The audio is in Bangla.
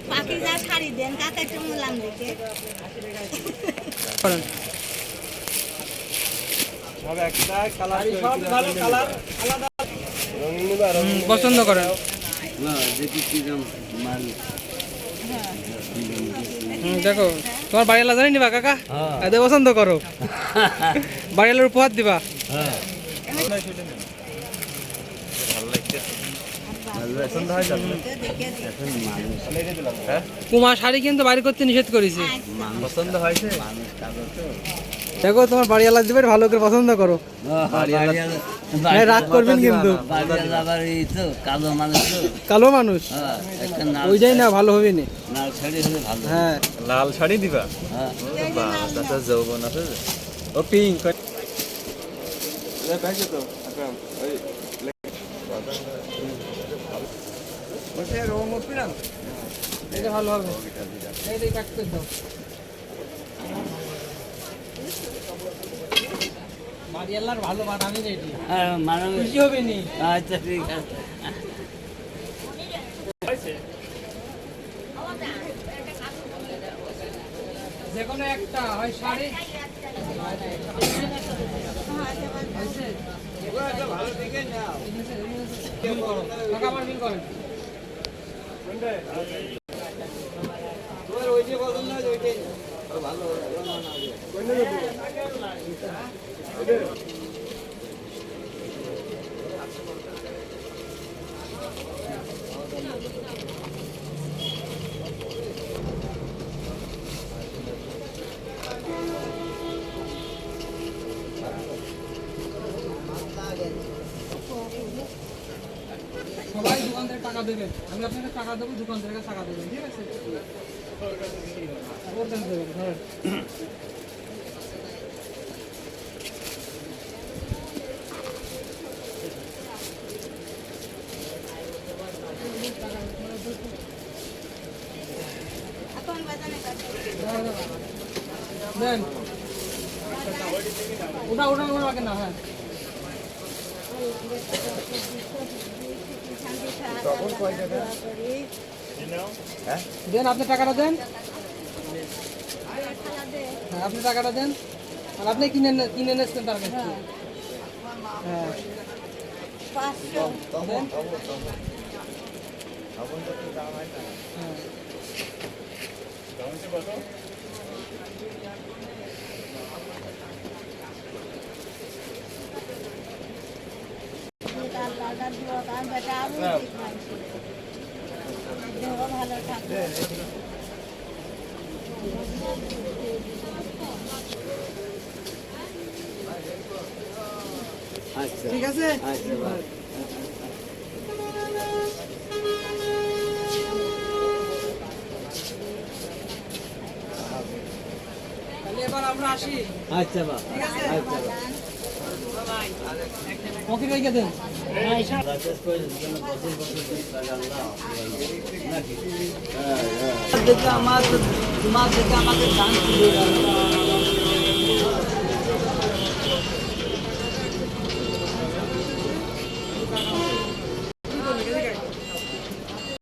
পাখিজা শাড়ি দেন কাকা একটু মুলাম দেখে পছন্দ করেন দেখো তোমার বাড়িওয়ালা জানি নিবা কাকা এদের পছন্দ করো বাড়িওয়ালার উপহার দিবা কুমার শাড়ি কিন্তু বাড়ি করতে নিষেধ করেছি পছন্দ হয়েছে দেখো তোমার বাড়িওয়ালা দিবে ভালো করে পছন্দ করো রাগ করবেন কিন্তু কালো মানুষ ওইটাই না ভালো হবে না হ্যাঁ লাল শাড়ি দিবা যৌবন আছে ও পিঙ্ক এটা ভালো হবে এইটাই কাট করে দাও বাড়িওয়ালার ভালো বাদ আমি রেডি খুশি হবে নি আচ্ছা ঠিক আছে যে কোনো একটা হয় শাড়ি ভালো দিকে নাও টাকা আমার বিল করেন তোমার ওই যে পছন্দ হয় ওইটাই ভালো সবাই দোকান থেকে টাকা দেবেন আমি আপনাকে টাকা দেবো দোকান থেকে টাকা দেবেন ঠিক আছে দেবেন ধরেন দেন ওটা ওটা ওটা না হ্যাঁ দেন আপনি টাকাটা দেন হ্যাঁ আপনি টাকাটা দেন আর আপনি কিনে নিচ্ছেন তার কাছে হ্যাঁ ভালো থাকবে ঠিক আছে এবার আমরা আসি আচ্ছা বা আচ্ছা ওকে রেখে দেন আমার তোমার থেকে আমাদের